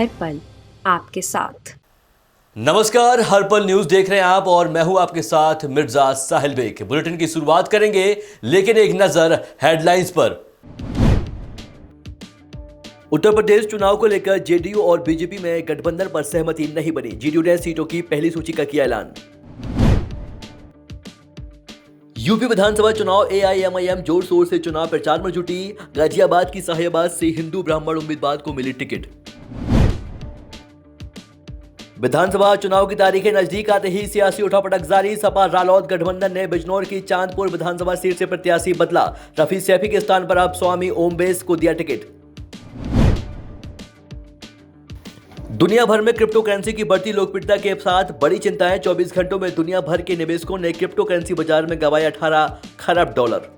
हर पल आपके साथ। नमस्कार, हर पल न्यूज देख रहे हैं आप और मैं हूं आपके साथ मिर्जा साहिल बेग। बुलेटिन की शुरुआत करेंगे, लेकिन एक नजर हेडलाइंस पर। उत्तर प्रदेश चुनाव को लेकर जेडीयू और बीजेपी में गठबंधन पर सहमति नहीं बनी। जेडीयू ने सीटों की पहली सूची का किया ऐलान। यूपी विधानसभा चुनाव एआईएमआईएम जोर शोर से चुनाव प्रचार में जुटी। गाजियाबाद की साहिबाबाद से हिंदू ब्राह्मण उम्मीदवार को मिली टिकट। विधानसभा चुनाव की तारीखें नजदीक आते ही सियासी उठापटक जारी। सपा रालोद गठबंधन ने बिजनौर की चांदपुर विधानसभा सीट से प्रत्याशी बदला। रफी सैफी के स्थान पर अब स्वामी ओमबेस को दिया टिकट। दुनिया भर में क्रिप्टो करेंसी की बढ़ती लोकप्रियता के साथ बड़ी चिंताएं। 24 घंटों में दुनिया भर के निवेशकों ने क्रिप्टो करेंसी बाजार में गंवाए 18 खरब डॉलर।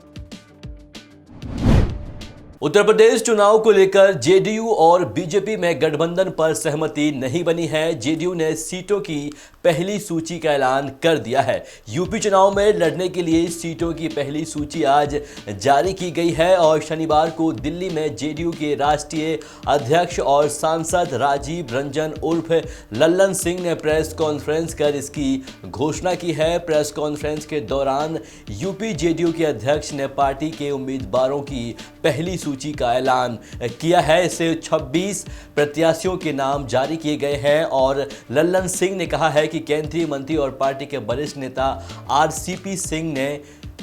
उत्तर प्रदेश चुनाव को लेकर जेडीयू और बीजेपी में गठबंधन पर सहमति नहीं बनी है। जेडीयू ने सीटों की पहली सूची का ऐलान कर दिया है। यूपी चुनाव में लड़ने के लिए सीटों की पहली सूची आज जारी की गई है और शनिवार को दिल्ली में जेडीयू के राष्ट्रीय अध्यक्ष और सांसद राजीव रंजन उर्फ लल्लन सिंह ने प्रेस कॉन्फ्रेंस कर इसकी घोषणा की है। प्रेस कॉन्फ्रेंस के दौरान यूपी जेडीयू के अध्यक्ष ने पार्टी के उम्मीदवारों की पहली सूची का ऐलान किया है। इससे 26 प्रत्याशियों के नाम जारी किए गए हैं और लल्लन सिंह ने कहा है कि केंद्रीय मंत्री और पार्टी के वरिष्ठ नेता आरसीपी सिंह ने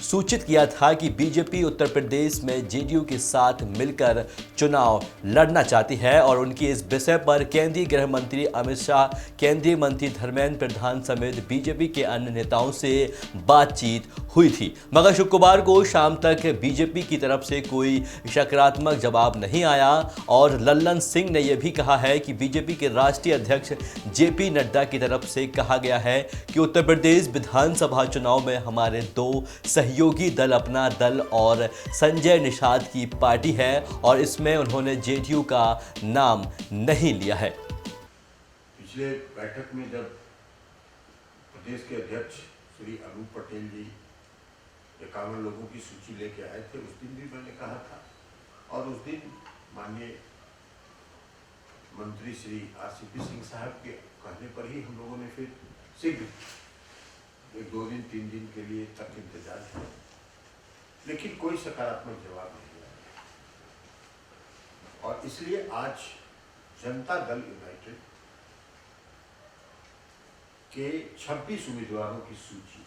सूचित किया था कि बीजेपी उत्तर प्रदेश में जेडीयू के साथ मिलकर चुनाव लड़ना चाहती है और उनकी इस विषय पर केंद्रीय गृह मंत्री अमित शाह, केंद्रीय मंत्री धर्मेंद्र प्रधान समेत बीजेपी के अन्य नेताओं से बातचीत हुई थी। मगर शुक्रवार को शाम तक बीजेपी की तरफ से कोई सकारात्मक जवाब नहीं आया और लल्लन सिंह ने यह भी कहा है कि बीजेपी के राष्ट्रीय अध्यक्ष जेपी नड्डा की तरफ से कहा गया है कि उत्तर प्रदेश विधानसभा चुनाव में हमारे दो सहयोगी दल अपना दल और संजय निषाद की पार्टी है और इसमें उन्होंने जेडीयू का नाम नहीं लिया है। पिछले बैठक में जब प्रदेश के अध्यक्ष श्री अनूप पटेल जी 51 लोगों की सूची लेके आए थे, उस दिन भी मैंने कहा था और उस दिन माननीय मंत्री श्री आरसीपी सिंह साहब के कहने पर ही हम लोगों ने फिर शीघ्र 1-2 दिन 3 दिन के लिए तक इंतजार किया, लेकिन कोई सकारात्मक जवाब नहीं आया और इसलिए आज जनता दल यूनाइटेड के 26 उम्मीदवारों की सूची,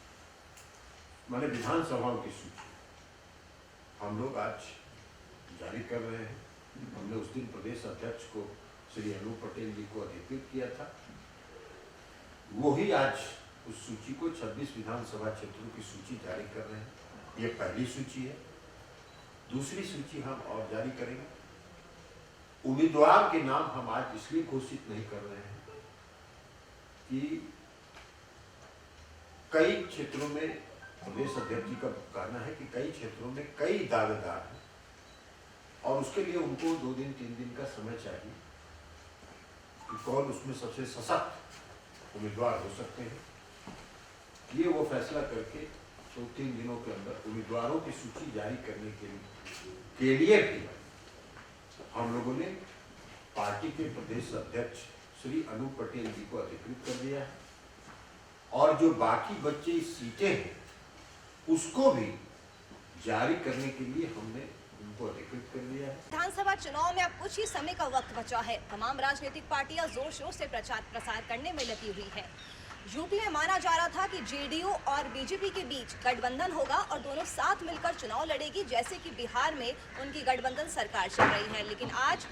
माने विधानसभाओं की सूची हम लोग आज जारी कर रहे हैं। हमने उस दिन प्रदेश अध्यक्ष को श्री अनूप पटेल जी को अधिकृत किया था, वो ही आज उस सूची को 26 विधानसभा क्षेत्रों की सूची जारी कर रहे हैं। ये पहली सूची है। दूसरी सूची हम और जारी करेंगे। उम्मीदवार के नाम हम आज इसलिए घोषित नहीं कर रहे हैं कि कई क्षेत्रों में प्रदेश अध्यक्ष जी का कहना है कि कई क्षेत्रों में कई दावेदार हैं और उसके लिए उनको 2 दिन 3 दिन का समय चाहिए कि कौन उसमें सबसे सशक्त उम्मीदवार हो सकते हैं। ये वो फैसला करके 2-3 दिनों के अंदर उम्मीदवारों की सूची जारी करने के लिए भी हम लोगों ने पार्टी के प्रदेश अध्यक्ष श्री अनूप पटेल जी को अधिकृत कर दिया है और जो बाकी बची सीटें हैं उसको भी जारी करने के लिए हमने उनको अधिकृत कर दिया है। विधानसभा चुनाव में अब कुछ ही समय का वक्त बचा है। तमाम राजनीतिक पार्टियां जोर शोर से प्रचार प्रसार करने में लगी हुई है। यूपी में माना जा रहा था कि जेडीयू और बीजेपी के बीच गठबंधन होगा और दोनों साथ मिलकर चुनाव लड़ेगी, जैसे कि बिहार में उनकी गठबंधन सरकार चल रही है। लेकिन आज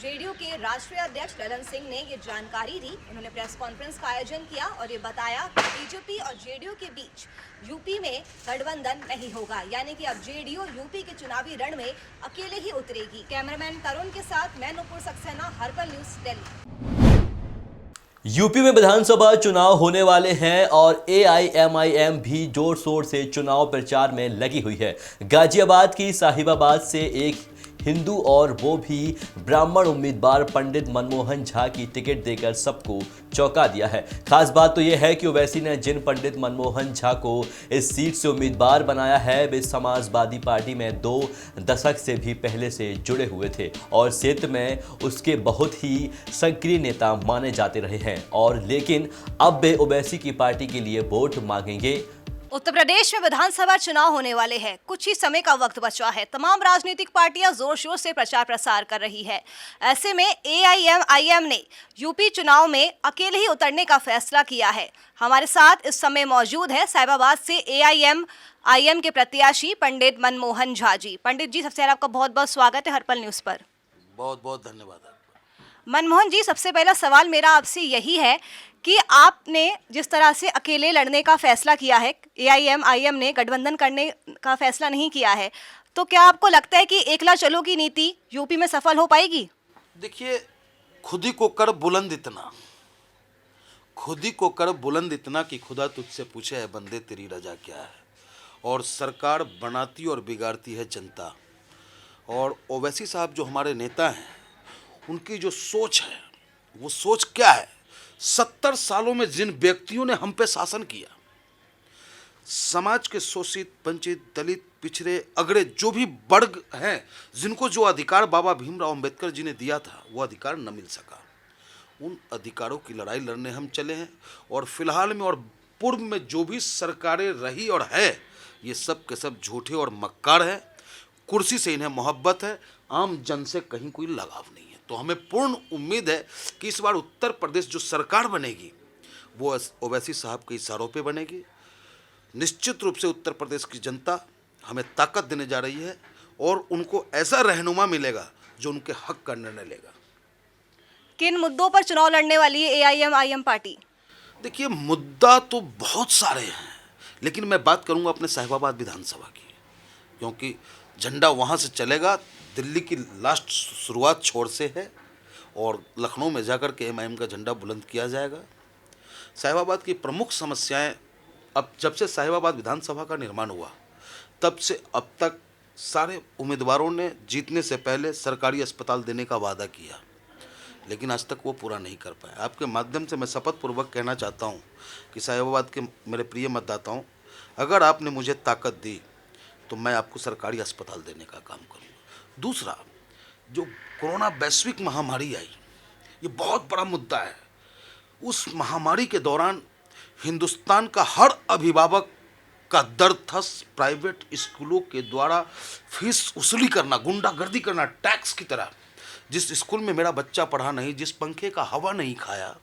जेडीयू के राष्ट्रीय अध्यक्ष लल्लन सिंह ने ये जानकारी दी। उन्होंने प्रेस कॉन्फ्रेंस का आयोजन किया और ये बताया कि बीजेपी और जेडीयू के बीच यूपी में गठबंधन नहीं होगा, यानी कि अब जेडीयू यूपी के चुनावी रण में अकेले ही उतरेगी। कैमरामैन तरुण के साथ मैं नुपुर सक्सेना, हर्पल न्यूज, दिल्ली। यूपी में विधानसभा चुनाव होने वाले हैं और एआईएमआईएम भी जोर शोर से चुनाव प्रचार में लगी हुई है। गाजियाबाद की साहिबाबाद से एक हिंदू और वो भी ब्राह्मण उम्मीदवार पंडित मनमोहन झा की टिकट देकर सबको चौंका दिया है। खास बात तो यह है कि ओवैसी ने जिन पंडित मनमोहन झा को इस सीट से उम्मीदवार बनाया है वे समाजवादी पार्टी में 2 दशक से भी पहले से जुड़े हुए थे और क्षेत्र में उसके बहुत ही सक्रिय नेता माने जाते रहे हैं और लेकिन अब वे ओवैसी की पार्टी के लिए वोट मांगेंगे। उत्तर प्रदेश में विधानसभा चुनाव होने वाले हैं। कुछ ही समय का वक्त बचा है। तमाम राजनीतिक पार्टियां जोर शोर से प्रचार प्रसार कर रही है। ऐसे में AIMIM ने यूपी चुनाव में अकेले ही उतरने का फैसला किया है। हमारे साथ इस समय मौजूद है साहिबाबाद से AIMIM के प्रत्याशी पंडित मनमोहन झा जी। पंडित जी, सबसे पहले आपका बहुत बहुत स्वागत है हर्पल न्यूज पर। बहुत बहुत धन्यवाद। मनमोहन जी, सबसे पहला सवाल मेरा आपसे यही है कि आपने जिस तरह से अकेले लड़ने का फैसला किया है, AIMIM ने गठबंधन करने का फैसला नहीं किया है, तो क्या आपको लगता है कि एकला चलो की नीति यूपी में सफल हो पाएगी? देखिए, खुद ही को कर बुलंद इतना, खुद ही को कर बुलंद इतना कि खुदा तुझसे पूछे है बंदे तेरी रजा क्या है। और सरकार बनाती और बिगाड़ती है जनता। और ओवैसी साहब जो हमारे नेता हैं, उनकी जो सोच है वो सोच क्या है? 70 सालों में जिन व्यक्तियों ने हम पे शासन किया, समाज के शोषित, वंचित, दलित, पिछड़े, अगड़े जो भी वर्ग हैं, जिनको जो अधिकार बाबा भीमराव अंबेडकर जी ने दिया था वो अधिकार न मिल सका, उन अधिकारों की लड़ाई लड़ने हम चले हैं। और फिलहाल में और पूर्व में जो भी सरकारें रही और है, ये सब के सब झूठे और मक्कार हैं। कुर्सी से इन्हें मोहब्बत है, आम जन से कहीं कोई लगाव नहीं है। तो हमें पूर्ण उम्मीद है कि इस बार उत्तर प्रदेश जो सरकार बनेगी वो ओवैसी साहब के इशारों पे बनेगी। निश्चित रूप से उत्तर प्रदेश की जनता हमें ताकत देने जा रही है और उनको ऐसा रहनुमा मिलेगा जो उनके हक का निर्णय लेगा। किन मुद्दों पर चुनाव लड़ने वाली है AIMIM पार्टी? देखिए, मुद्दा तो बहुत सारे हैं, लेकिन मैं बात करूंगा अपने साहिबाबाद विधानसभा की, क्योंकि झंडा वहाँ से चलेगा। दिल्ली की लास्ट शुरुआत छोर से है और लखनऊ में जाकर के MIM का झंडा बुलंद किया जाएगा। साहिबाबाद की प्रमुख समस्याएं, अब जब से साहिबाबाद विधानसभा का निर्माण हुआ तब से अब तक सारे उम्मीदवारों ने जीतने से पहले सरकारी अस्पताल देने का वादा किया, लेकिन आज तक वो पूरा नहीं कर पाए। आपके माध्यम से मैं शपथ पूर्वक कहना चाहता हूँ कि साहिबाबाद के मेरे प्रिय मतदाताओं, अगर आपने मुझे ताकत दी तो मैं आपको सरकारी अस्पताल देने का काम करूँगा। दूसरा, जो कोरोना वैश्विक महामारी आई, ये बहुत बड़ा मुद्दा है। उस महामारी के दौरान हिंदुस्तान का हर अभिभावक का दर्द था प्राइवेट स्कूलों के द्वारा फीस वसूली करना, गुंडागर्दी करना, टैक्स की तरह। जिस स्कूल में मेरा बच्चा पढ़ा नहीं, जिस पंखे का हवा नहीं खाया,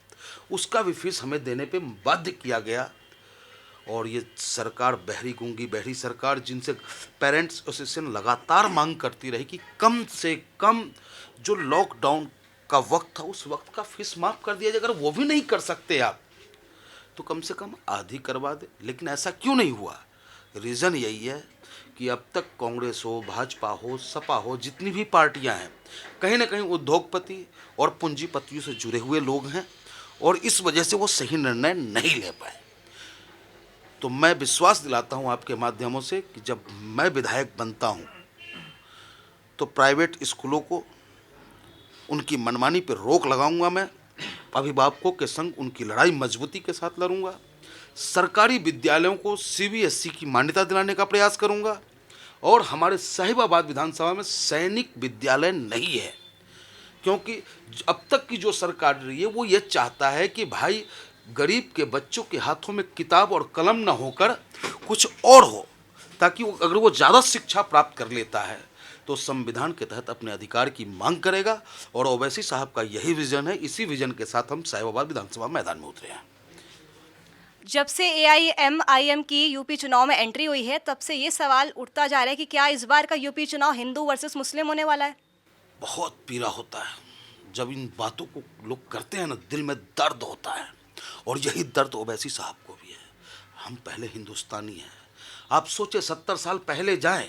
उसका भी फीस हमें देने पे बाध्य किया गया। और ये सरकार, बहरी गूंगी बहरी सरकार, जिनसे पेरेंट्स एसोसिएशन लगातार मांग करती रही कि कम से कम जो लॉकडाउन का वक्त था उस वक्त का फीस माफ़ कर दिया जाए। अगर वो भी नहीं कर सकते आप तो कम से कम आधी करवा दे, लेकिन ऐसा क्यों नहीं हुआ? रीज़न यही है कि अब तक कांग्रेस हो, भाजपा हो, सपा हो, जितनी भी पार्टियां हैं, कहीं ना कहीं उद्योगपति और पूंजीपतियों से जुड़े हुए लोग हैं और इस वजह से वो सही निर्णय नहीं ले पाए। तो मैं विश्वास दिलाता हूं आपके माध्यमों से कि जब मैं विधायक बनता हूं तो प्राइवेट स्कूलों को उनकी मनमानी पर रोक लगाऊंगा। मैं अभिभावकों के संग उनकी लड़ाई मजबूती के साथ लड़ूंगा। सरकारी विद्यालयों को CBSE की मान्यता दिलाने का प्रयास करूंगा। और हमारे साहिबाबाद विधानसभा में सैनिक विद्यालय नहीं है, क्योंकि अब तक की जो सरकार रही है वो ये चाहता है कि भाई गरीब के बच्चों के हाथों में किताब और कलम न होकर कुछ और हो, ताकि अगर वो ज़्यादा शिक्षा प्राप्त कर लेता है तो संविधान के तहत अपने अधिकार की मांग करेगा। और ओवैसी साहब का यही विजन है। इसी विजन के साथ हम साहिबाबाद विधानसभा मैदान में उतरे हैं। जब से AIMIM की यूपी चुनाव में एंट्री हुई है तब से ये सवाल उठता जा रहा है कि क्या इस बार का यूपी चुनाव हिंदू वर्सेस मुस्लिम होने वाला है? बहुत पीड़ा होता है जब इन बातों को लोग करते हैं ना, दिल में दर्द होता है। और यही दर्द ओवैसी साहब को भी है। हम पहले हिंदुस्तानी हैं। आप सोचे 70 साल पहले जाएं,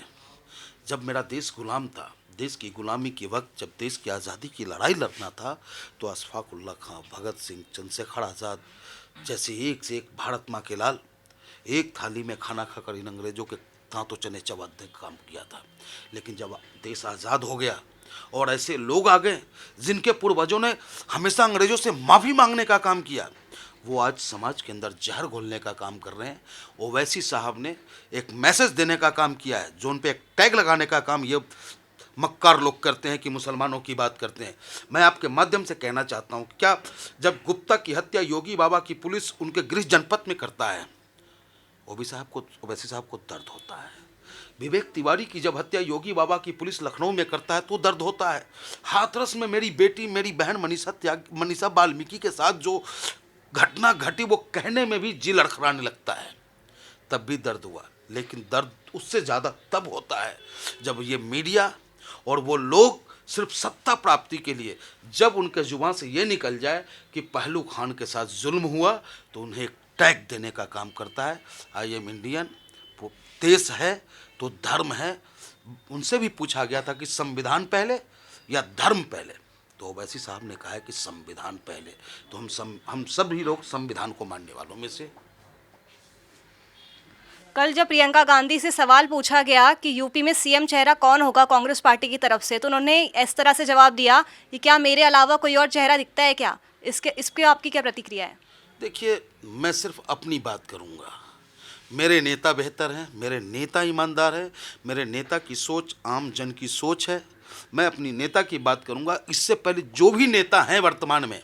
जब मेरा देश गुलाम था, देश की गुलामी के वक्त जब देश की आज़ादी की लड़ाई लड़ना था तो अशफाक उल्ला खां, भगत सिंह, चंद्रशेखर आज़ाद जैसे एक से एक भारत माँ के लाल एक थाली में खाना खाकर इन अंग्रेजों के दांतों चने चबाने का काम किया था। लेकिन जब देश आज़ाद हो गया और ऐसे लोग आ गए जिनके पूर्वजों ने हमेशा अंग्रेजों से माफ़ी मांगने का काम किया, वो आज समाज के अंदर जहर घोलने का काम कर रहे हैं। ओवैसी साहब ने एक मैसेज देने का काम किया है, जो उन पे एक टैग लगाने का काम ये मक्कार लोग करते हैं कि मुसलमानों की बात करते हैं। मैं आपके माध्यम से कहना चाहता हूँ, क्या जब गुप्ता की हत्या योगी बाबा की पुलिस उनके गृह जनपद में करता है, ओवैसी साहब को दर्द होता है। विवेक तिवारी की जब हत्या योगी बाबा की पुलिस लखनऊ में करता है तो दर्द होता है। हाथरस में मेरी बेटी, मेरी बहन मनीषा वाल्मीकि के साथ जो घटना घटी, वो कहने में भी जी लड़खड़ाने लगता है, तब भी दर्द हुआ। लेकिन दर्द उससे ज़्यादा तब होता है जब ये मीडिया और वो लोग सिर्फ सत्ता प्राप्ति के लिए, जब उनके जुबान से ये निकल जाए कि पहलू खान के साथ जुल्म हुआ, तो उन्हें एक टैग देने का काम करता है। आई एम इंडियन, देश है तो धर्म है। उनसे भी पूछा गया था कि संविधान पहले या धर्म पहले, तो ओवैसी साहब ने कहा है कि संविधान पहले। तो हम सभी लोग संविधान को मानने वालों में से। कल जब प्रियंका गांधी से सवाल पूछा गया कि यूपी में सीएम चेहरा कौन होगा कांग्रेस पार्टी की तरफ से, तो उन्होंने इस तरह से जवाब दिया कि क्या मेरे अलावा कोई और चेहरा दिखता है क्या? इसके आपकी क्या प्रतिक्रिया है? देखिए, मैं सिर्फ अपनी बात करूंगा। मेरे नेता बेहतर हैं, मेरे नेता ईमानदार हैं, मेरे नेता की सोच आम जन की सोच है। मैं अपनी नेता की बात करूंगा। इससे पहले जो भी नेता हैं वर्तमान में,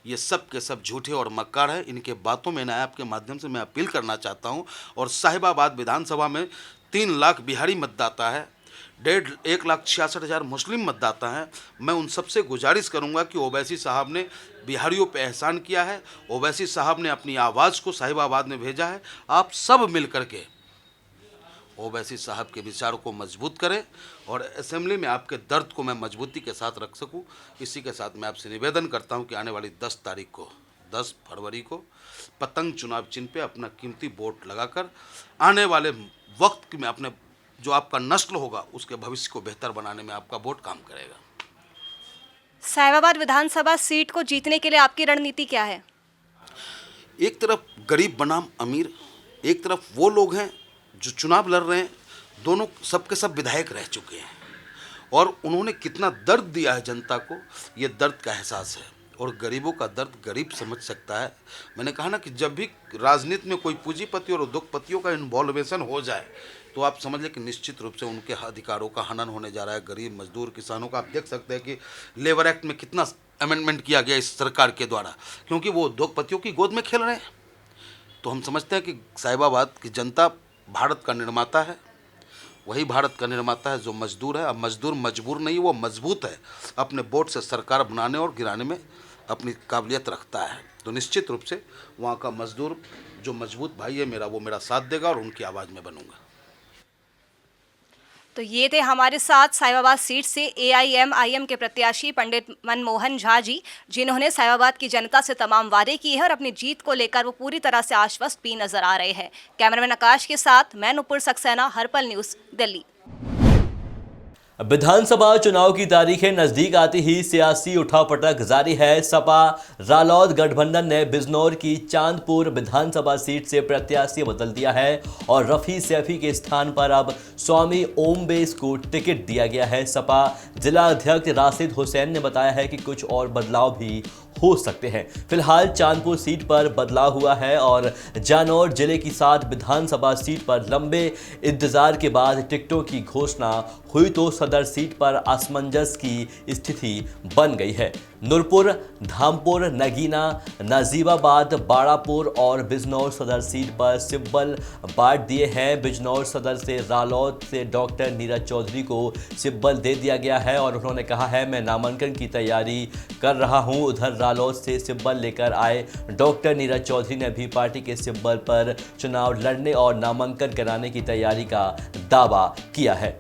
ये सब के सब झूठे और मक्कार हैं। इनके बातों में ना आपके माध्यम से मैं अपील करना चाहता हूं। और साहिबाबाद विधानसभा में 3 लाख बिहारी मतदाता है, 1,66,000 मुस्लिम मतदाता हैं। मैं उन सबसे गुजारिश करूंगा कि ओवैसी साहब ने बिहारियों पे एहसान किया है, ओवैसी साहब ने अपनी आवाज़ को साहिबाबाद में भेजा है। आप सब मिल करके ओवैसी साहब के विचार को मजबूत करें और असेंबली में आपके दर्द को मैं मजबूती के साथ रख सकूं। इसी के साथ मैं आपसे निवेदन करता हूं कि आने वाली 10 फरवरी को पतंग चुनाव चिन्ह पे अपना कीमती वोट लगाकर आने वाले वक्त में अपने जो आपका नस्ल होगा उसके भविष्य को बेहतर बनाने में आपका वोट काम करेगा। साहिबाबाद विधानसभा सीट को जीतने के लिए आपकी रणनीति क्या है? एक तरफ गरीब बनाम अमीर, एक तरफ वो लोग हैं जो चुनाव लड़ रहे हैं, दोनों सबके सब विधायक रह चुके हैं और उन्होंने कितना दर्द दिया है जनता को, ये दर्द का एहसास है। और गरीबों का दर्द गरीब समझ सकता है। मैंने कहा ना कि जब भी राजनीति में कोई पूंजीपति और उद्योगपतियों का इन्वॉल्वेशन हो जाए तो आप समझ लें कि निश्चित रूप से उनके अधिकारों का हनन होने जा रहा है। गरीब मजदूर किसानों का आप देख सकते हैं कि लेबर एक्ट में कितना अमेंडमेंट किया गया इस सरकार के द्वारा, क्योंकि वो उद्योगपतियों की गोद में खेल रहे हैं। तो हम समझते हैं कि साहिबाबाद की जनता भारत का निर्माता है, वही भारत का निर्माता है जो मजदूर है। अब मजदूर मजबूर नहीं, वो मजबूत है, अपने वोट से सरकार बनाने और गिराने में अपनी काबिलियत रखता है। तो निश्चित रूप से वहाँ का मजदूर जो मजबूत भाई है मेरा, वो मेरा साथ देगा और उनकी आवाज़ में बनूंगा। तो ये थे हमारे साथ साहिबाबाद सीट से AIMIM के प्रत्याशी पंडित मनमोहन झा जी, जिन्होंने साहिबाबाद की जनता से तमाम वादे किए हैं और अपनी जीत को लेकर वो पूरी तरह से आश्वस्त भी नजर आ रहे हैं। कैमरामैन आकाश के साथ मैं नुपुर सक्सेना, हर्पल न्यूज़, दिल्ली। विधानसभा चुनाव की तारीखें नजदीक आती ही सियासी उठापटक जारी है। सपा रालोद गठबंधन ने बिजनौर की चांदपुर विधानसभा सीट से प्रत्याशी बदल दिया है और रफी सैफी के स्थान पर अब स्वामी ओमबेस को टिकट दिया गया है। सपा जिला अध्यक्ष राशिद हुसैन ने बताया है कि कुछ और बदलाव भी हो सकते हैं। फिलहाल चांदपुर सीट पर बदलाव हुआ है और जालौर जिले की 7 विधानसभा सीट पर लंबे इंतजार के बाद टिकटों की घोषणा हुई तो सदर सीट पर असमंजस की स्थिति बन गई है। नूरपुर, धामपुर, नगीना, नजीबाबाद, बाड़ापुर और बिजनौर सदर सीट पर सिब्बल बांट दिए हैं। बिजनौर सदर से रालोद से डॉक्टर नीरज चौधरी को सिब्बल दे दिया गया है और उन्होंने कहा है मैं नामांकन की तैयारी कर रहा हूं। उधर रालोद से सिब्बल लेकर आए डॉक्टर नीरज चौधरी ने भी पार्टी के सिब्बल पर चुनाव लड़ने और नामांकन कराने की तैयारी का दावा किया है।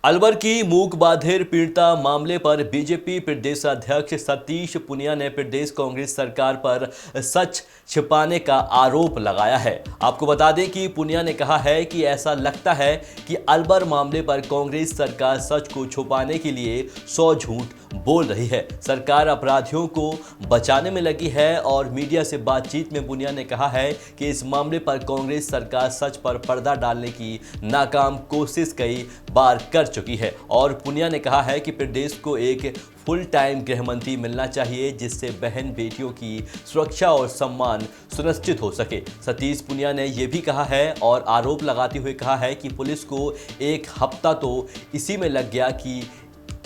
अलवर की मूक बाधिर पीड़िता मामले पर बीजेपी प्रदेशाध्यक्ष सतीश पुनिया ने प्रदेश कांग्रेस सरकार पर सच छिपाने का आरोप लगाया है। आपको बता दें कि पुनिया ने कहा है कि ऐसा लगता है कि अलवर मामले पर कांग्रेस सरकार सच को छुपाने के लिए 100 झूठ बोल रही है। सरकार अपराधियों को बचाने में लगी है और मीडिया से बातचीत में पुनिया ने कहा है कि इस मामले पर कांग्रेस सरकार सच पर पर्दा डालने की नाकाम कोशिश कई बार कर चुकी है और पुनिया ने कहा है कि प्रदेश को एक फुल टाइम गृह मंत्री मिलना चाहिए जिससे बहन बेटियों की सुरक्षा और सम्मान सुनिश्चित हो सके। सतीश पुनिया ने यह भी कहा है और आरोप लगाते हुए कहा है कि पुलिस को एक हफ्ता तो इसी में लग गया कि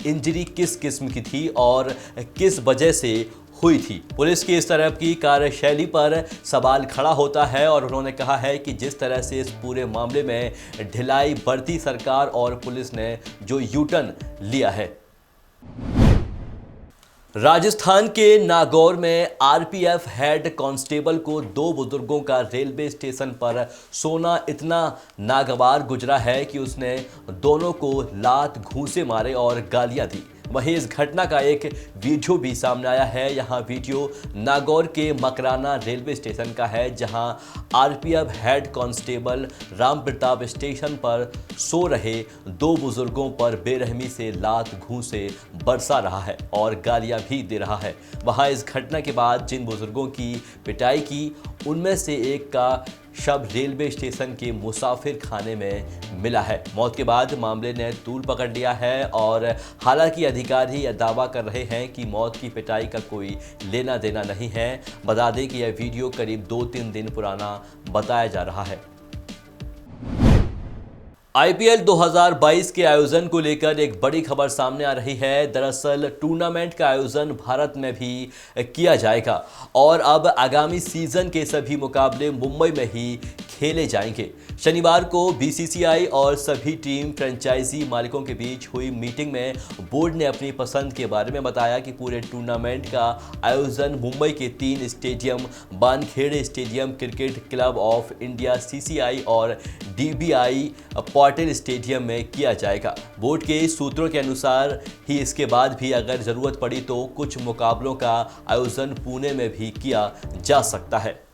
इंजरी किस किस्म की थी और किस वजह से हुई थी। पुलिस की इस तरह की कार्यशैली पर सवाल खड़ा होता है और उन्होंने कहा है कि जिस तरह से इस पूरे मामले में ढिलाई बरती सरकार और पुलिस ने जो यूटर्न लिया है। राजस्थान के नागौर में आरपीएफ हेड कांस्टेबल को 2 बुजुर्गों का रेलवे स्टेशन पर सोना इतना नागवार गुजरा है कि उसने दोनों को लात घूंसे मारे और गालियां दी। वहीं इस घटना का एक वीडियो भी सामने आया है। यहाँ वीडियो नागौर के मकराना रेलवे स्टेशन का है जहां RPF head constable Ram Pratap station पर सो रहे 2 बुजुर्गों पर बेरहमी से लात घूंसे बरसा रहा है और गालियां भी दे रहा है। वहां इस घटना के बाद जिन बुजुर्गों की पिटाई की उनमें से एक का शव रेलवे स्टेशन के मुसाफिर खाने में मिला है। मौत के बाद मामले ने तूल पकड़ लिया है और हालांकि अधिकारी यह दावा कर रहे हैं कि मौत की पिटाई का कोई लेना देना नहीं है। बता दें कि यह वीडियो करीब 2-3 दिन पुराना बताया जा रहा है। आईपीएल 2022 के आयोजन को लेकर एक बड़ी खबर सामने आ रही है। दरअसल टूर्नामेंट का आयोजन भारत में भी किया जाएगा और अब आगामी सीजन के सभी मुकाबले मुंबई में ही खेले जाएंगे। शनिवार को बीसीसीआई और सभी टीम फ्रेंचाइजी मालिकों के बीच हुई मीटिंग में बोर्ड ने अपनी पसंद के बारे में बताया कि पूरे टूर्नामेंट का आयोजन मुंबई के 3 stadium Wankhede stadium, cricket club of India CCI और डीबीआई पटेल स्टेडियम में किया जाएगा। बोर्ड के सूत्रों के अनुसार ही इसके बाद भी अगर जरूरत पड़ी तो कुछ मुकाबलों का आयोजन पुणे में भी किया जा सकता है।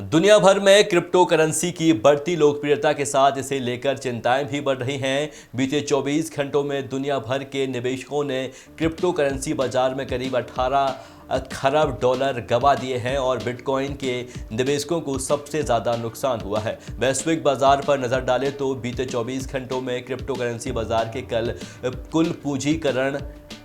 दुनिया भर में क्रिप्टो करेंसी की बढ़ती लोकप्रियता के साथ इसे लेकर चिंताएं भी बढ़ रही हैं। बीते 24 घंटों में दुनिया भर के निवेशकों ने क्रिप्टो करेंसी बाजार में करीब 18 खरब डॉलर गंवा दिए हैं और बिटकॉइन के निवेशकों को सबसे ज़्यादा नुकसान हुआ है। वैश्विक बाजार पर नज़र डालें तो बीते 24 घंटों में क्रिप्टो करेंसी बाजार के कुल पूंजीकरण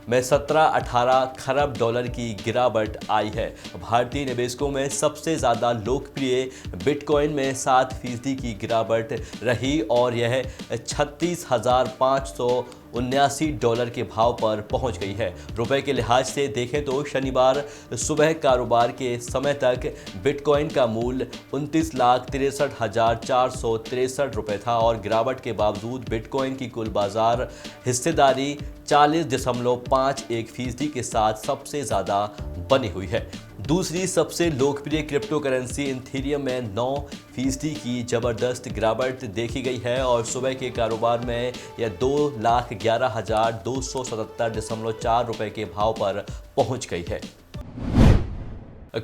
में 17-18 खरब डॉलर की गिरावट आई है। भारतीय निवेशकों में सबसे ज़्यादा लोकप्रिय बिटकॉइन में 7% की गिरावट रही और यह 36,579 डॉलर के भाव पर पहुंच गई है। रुपए के लिहाज से देखें तो शनिवार सुबह कारोबार के समय तक बिटकॉइन का मूल्य 29,63,463 रुपये था और गिरावट के बावजूद बिटकॉइन की कुल बाजार हिस्सेदारी 40.51% के साथ सबसे ज़्यादा बनी हुई है। दूसरी सबसे लोकप्रिय क्रिप्टो करेंसी इथेरियम में 9% की ज़बरदस्त गिरावट देखी गई है और सुबह के कारोबार में यह 2,11,277.4 रुपये के भाव पर पहुंच गई है।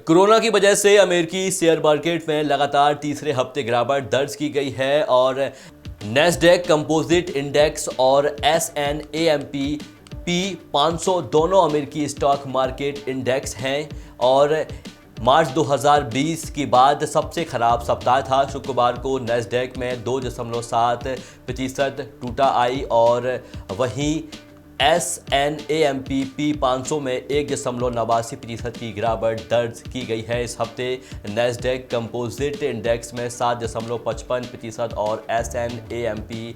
कोरोना की वजह से अमेरिकी शेयर मार्केट में लगातार तीसरे हफ्ते गिरावट दर्ज की गई है और नैस्डैक कंपोजिट इंडेक्स और S&P 500 दोनों अमेरिकी स्टॉक मार्केट इंडेक्स हैं और मार्च 2020 के बाद सबसे खराब सप्ताह था। शुक्रवार को नैस्डैक में 2.7% टूटा आई और वहीं S&P 500 में 1.89% की गिरावट दर्ज की गई है। इस हफ्ते नैस्डैक कंपोजिट इंडेक्स में 7.55% और S&P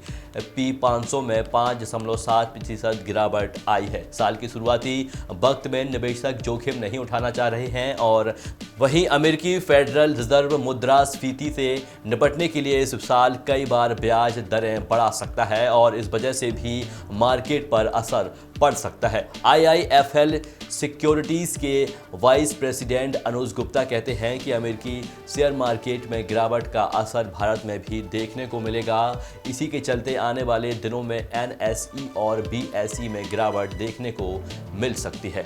500 में 5.7% गिरावट आई है। साल की शुरुआती वक्त में निवेशक जोखिम नहीं उठाना चाह रहे हैं और वहीं अमेरिकी फेडरल रिजर्व मुद्रास्फीति से निपटने के लिए इस साल कई बार ब्याज दरें बढ़ा सकता है और इस वजह से भी मार्केट पर असर पड़ सकता है। IIFL सिक्योरिटीज़ के वाइस प्रेसिडेंट अनुज गुप्ता कहते हैं कि अमेरिकी शेयर मार्केट में गिरावट का असर भारत में भी देखने को मिलेगा। इसी के चलते आने वाले दिनों में NSE और BSE में गिरावट देखने को मिल सकती है।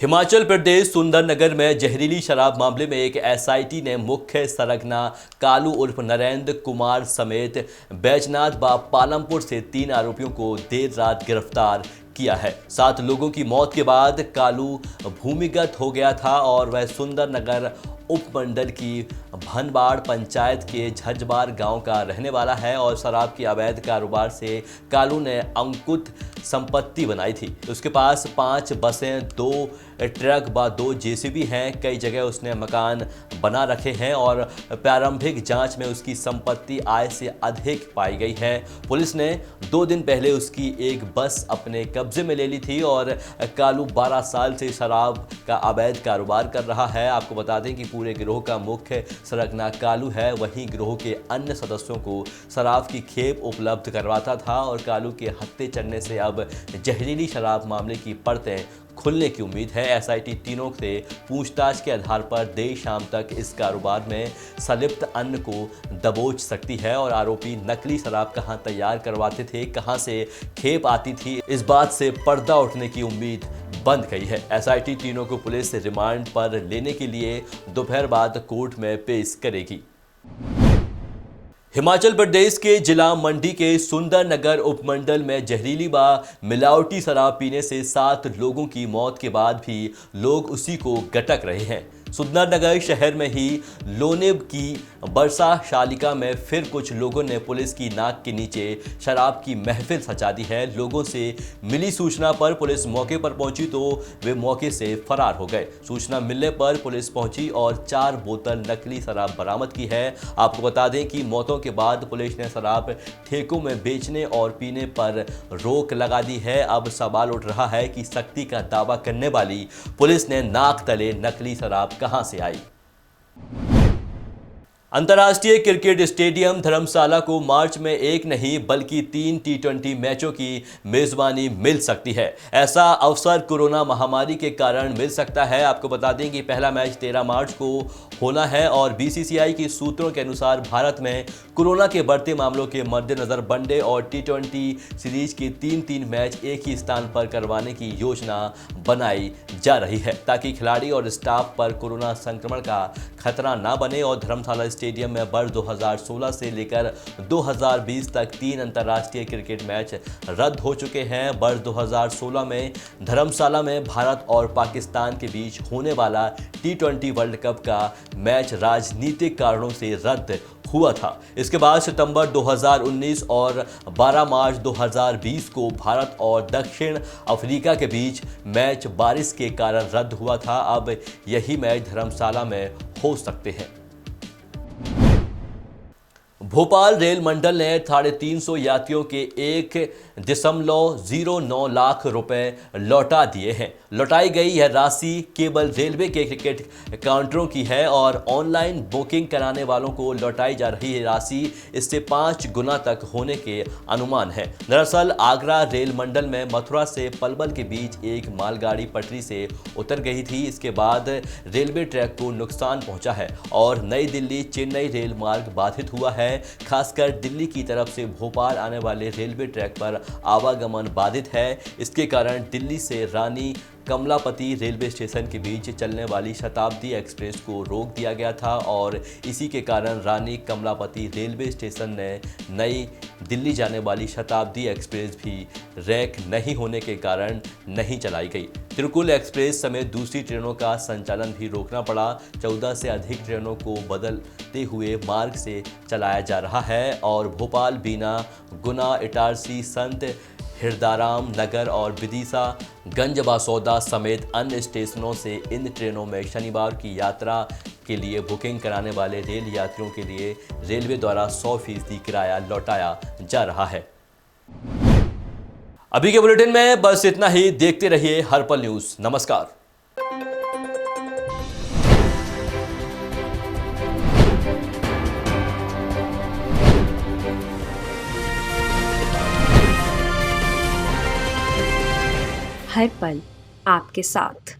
हिमाचल प्रदेश सुंदरनगर में जहरीली शराब मामले में एक एसआईटी ने मुख्य सरगना कालू उर्फ नरेंद्र कुमार समेत बैजनाथ व पालमपुर से 3 आरोपियों को देर रात गिरफ्तार किया है। 7 लोगों की मौत के बाद कालू भूमिगत हो गया था और वह सुंदरनगर उपमंडल की भनबाड़ पंचायत के झज्जबार गांव का रहने वाला है और शराब की अवैध कारोबार से कालू ने अंकुत संपत्ति बनाई थी। उसके पास 5 बसें, 2 ट्रक व 2 जेसीबी हैं। कई जगह उसने मकान बना रखे हैं और प्रारंभिक जांच में उसकी संपत्ति आय से अधिक पाई गई है। पुलिस ने 2 दिन पहले उसकी एक बस अपने कब्जे में ले ली थी और कालू 12 साल से शराब का अवैध कारोबार कर रहा है। आपको बता दें कि पूरे गिरोह का मुख्य सरगना कालू है, वहीं गिरोह के अन्य सदस्यों को शराब की खेप उपलब्ध करवाता था और कालू के हत्थे चढ़ने से अब जहरीली शराब मामले की परतें खुलने की उम्मीद है। एसआईटी तीनों से पूछताछ के आधार पर देर शाम तक इस कारोबार में संलिप्त अन्य को दबोच सकती है और आरोपी नकली शराब कहां तैयार करवाते थे, कहां से खेप आती थी, इस बात से पर्दा उठने की उम्मीद बंद गई है। एसआईटी तीनों को पुलिस रिमांड पर लेने के लिए दोपहर बाद कोर्ट में पेश करेगी। हिमाचल प्रदेश के जिला मंडी के सुंदरनगर उपमंडल में जहरीली व मिलावटी शराब पीने से 7 लोगों की मौत के बाद भी लोग उसी को गटक रहे हैं। सुंदरनगर शहर में ही लोने की बरसा शालिका में फिर कुछ लोगों ने पुलिस की नाक के नीचे शराब की महफिल सजा दी है। लोगों से मिली सूचना पर पुलिस मौके पर पहुंची तो वे मौके से फरार हो गए। सूचना मिलने पर पुलिस पहुंची और 4 बोतल नकली शराब बरामद की है। आपको बता दें कि मौतों के बाद पुलिस ने शराब ठेकों में बेचने और पीने पर रोक लगा दी है। अब सवाल उठ रहा है कि सख्ती का दावा करने वाली पुलिस ने नाक तले नकली शराब कहां से आई। अंतर्राष्ट्रीय क्रिकेट स्टेडियम धर्मशाला को मार्च में एक नहीं बल्कि 3 T20 मैचों की मेजबानी मिल सकती है। ऐसा अवसर कोरोना महामारी के कारण मिल सकता है। आपको बता दें कि पहला मैच 13 मार्च को होना है और बीसीसीआई की सूत्रों के अनुसार भारत में कोरोना के बढ़ते मामलों के मद्देनजर वनडे और T20 सीरीज के 3 मैच एक ही स्थान पर करवाने की योजना बनाई जा रही है ताकि खिलाड़ी और स्टाफ पर कोरोना संक्रमण का खतरा ना बने। और धर्मशाला स्टेडियम में वर्ष 2016 से लेकर 2020 तक 3 अंतर्राष्ट्रीय क्रिकेट मैच रद्द हो चुके हैं। वर्ष 2016 में धर्मशाला में भारत और पाकिस्तान के बीच होने वाला T20 वर्ल्ड कप का मैच राजनीतिक कारणों से रद्द हुआ था। इसके बाद सितंबर 2019 और 12 मार्च 2020 को भारत और दक्षिण अफ्रीका के बीच मैच बारिश के कारण रद्द हुआ था। अब यही मैच धर्मशाला में हो सकते हैं। भोपाल रेल मंडल ने 350 यात्रियों के 1.09 लाख रुपए लौटा दिए हैं। लौटाई गई यह राशि केवल रेलवे के टिकट काउंटरों की है और ऑनलाइन बुकिंग कराने वालों को लौटाई जा रही है राशि इससे 5 गुना तक होने के अनुमान है। दरअसल आगरा रेल मंडल में मथुरा से पलवल के बीच एक मालगाड़ी पटरी से उतर गई थी। इसके बाद रेलवे ट्रैक को नुकसान पहुंचा है और नई दिल्ली चेन्नई रेल मार्ग बाधित हुआ है। खासकर दिल्ली की तरफ से भोपाल आने वाले रेलवे ट्रैक पर आवागमन बाधित है। इसके कारण दिल्ली से रानी कमलापति रेलवे स्टेशन के बीच चलने वाली शताब्दी एक्सप्रेस को रोक दिया गया था और इसी के कारण रानी कमलापति रेलवे स्टेशन ने नई दिल्ली जाने वाली शताब्दी एक्सप्रेस भी रैक नहीं होने के कारण नहीं चलाई गई। तिरुकुल एक्सप्रेस समेत दूसरी ट्रेनों का संचालन भी रोकना पड़ा। 14 से अधिक ट्रेनों को बदलते हुए मार्ग से चलाया जा रहा है और भोपाल, बीना, गुना, इटारसी, संत हिरदाराम नगर और विदिशा गंज बासौदा समेत अन्य स्टेशनों से इन ट्रेनों में शनिवार की यात्रा के लिए बुकिंग कराने वाले रेल यात्रियों के लिए रेलवे द्वारा 100% किराया लौटाया जा रहा है। अभी के बुलेटिन में बस इतना ही। देखते रहिए हर्पल न्यूज। नमस्कार। हर पल आपके साथ।